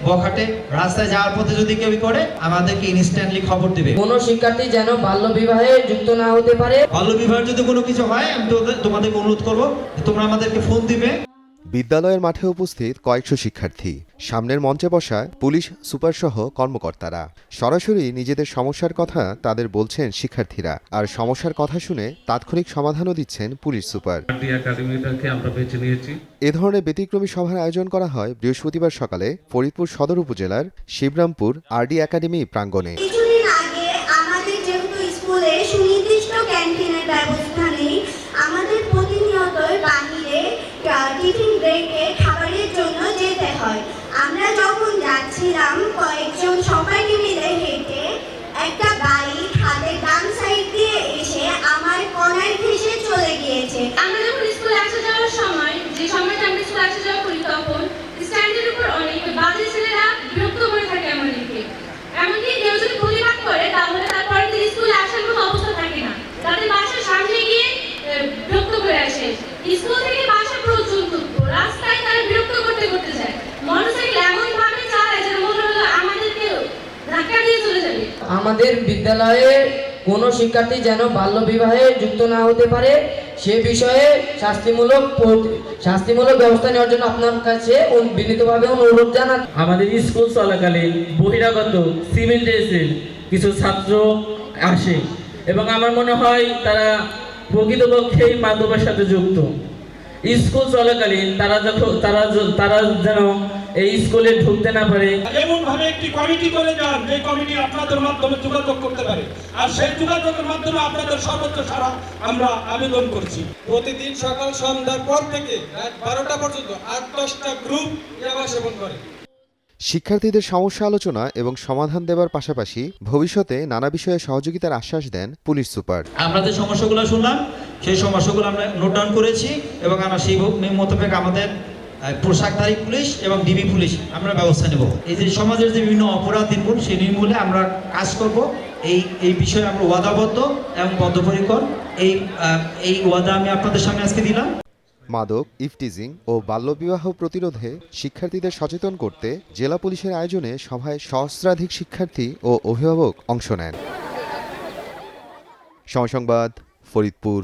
বখাটে রাস্তায় যাওয়ার পথে যদি কেউ করে আমাদেরকে ইনস্ট্যান্টলি খবর দিবে। কোনো শিক্ষার্থী যেন বাল্য বিবাহে যুক্ত না হতে পারে। বাল্য বিবাহের যদি কোনো কিছু হয় আমি তোমাদেরকে অনুরোধ করবো তোমরা আমাদেরকে ফোন দিবে। বিদ্যালয়ের মাঠে উপস্থিত কয়েকশো শিক্ষার্থী, সামনের মঞ্চে বসা পুলিশ সুপারসহ কর্মকর্তারা। সরাসরি নিজেদের সমস্যার কথা তাদের বলছেন শিক্ষার্থীরা, আর সমস্যার কথা শুনে তাৎক্ষণিক সমাধানও দিচ্ছেন পুলিশ সুপার। এ ধরনের ব্যতিক্রমী সভার আয়োজন করা হয় বৃহস্পতিবার সকালে ফরিদপুর সদর উপজেলার শিবরামপুর আরডি একাডেমি প্রাঙ্গণে। কিছুদিন আগে আমাদের যেহেতু স্কুলে সুনির্দিষ্ট ক্যান্টিনের ব্যবস্থা নেই, আমাদের প্রতিনিয়তই বাহিরে টিফিন ব্রেকে খাবারের জন্য যেতে হয়। আমরা যখন যাচ্ছিলাম কয়েকজন সবাইকে মিলে হেঁটে একটা বাইক হাতে ডান সাইড দিয়ে এসে আমার কর্নার ঘেঁষে চলে গিয়েছে। আমরা যখন স্কুলে আসা যাওয়ার সময়, যে সময়টা আমরা স্কুলে আসা যাওয়া করি, তখন স্ট্যান্ডের উপর অনেক বাজে ছেলেরা বিরক্ত করে থাকে আমাদেরকে। এমনকি কেউ যদি প্রতিবাদ করে তাহলে তারপরে দিন স্কুলে আসার কোনো অবস্থা থাকে না, তাদের বাসার সামনে গিয়ে বিরক্ত করে আসে। স্কুল থেকে বাসা পর্যন্ত রাস্তায় তারা বিরক্ত করতে করতে যায়। মোটরসাইকেল এমন ভাবে চালায় যেন মনে হলো আমাদেরকে ধাক্কা দিয়ে চলে যাবে। আমাদের বিদ্যালয়ে কোনো শিক্ষার্থী যেন বাল্য বিবাহে যুক্ত না হতে পারে সে বিষয়ে শাস্তিমূলক ব্যবস্থা নেওয়ার জন্য আপনার কাছে বিনীতভাবে অনুরোধ জানান। আমাদের স্কুল চলাকালীন বহিরাগত সিভিল ড্রেসের কিছু ছাত্র আসে এবং আমার মনে হয় তারা প্রকৃতপক্ষেই মাদকের সাথে যুক্ত। স্কুল চলাকালীন তারা যেন এই স্কুলে ঢুকতে না পারে। এমন ভাবে একটি কমিটি করে যান যে কমিটি আপনাদের মাধ্যমে যোগাযোগ করতে পারে, আর সেই যোগাযোগের মাধ্যমে আপনাদের সর্বোচ্চ সাড়া আমরা আবেদন করছি। প্রতিদিন সকাল সন্ধ্যার পর থেকে রাত 12টা পর্যন্ত 8-10টা গ্রুপ ইয়াবা সেবন করে। শিক্ষার্থীদের সমস্যা আলোচনা এবং সমাধান দেবার পাশাপাশি ভবিষ্যতে নানা বিষয়ে সহযোগিতার আশ্বাস দেন পুলিশ সুপার। আমরা যে সমস্যাগুলো শুনলাম সেই সমস্যাগুলো আমরা নোট ডাউন করেছি এবং আমরা সেই মোতাবেক আমাদের পোশাকধারী পুলিশ এবং ডিবি পুলিশ আমরা ব্যবস্থা নেব। এই যে সমাজের যে বিভিন্ন অপরাধ নির্মূল সেই নির্মূলে আমরা কাজ করব, এই বিষয়ে আমরা ওয়াদাবদ্ধ এবং বদ্ধপরিকর। এই ওয়াদা আমি আপনাদের সামনে আজকে দিলাম। মাদক, ইফটিজিং ও বাল্যবিবাহ প্রতিরোধে শিক্ষার্থীদের সচেতন করতে জেলা পুলিশের আয়োজনে সভায় সহস্রাধিক শিক্ষার্থী ও অভিভাবক অংশ নেন। সময় সংবাদ, ফরিদপুর।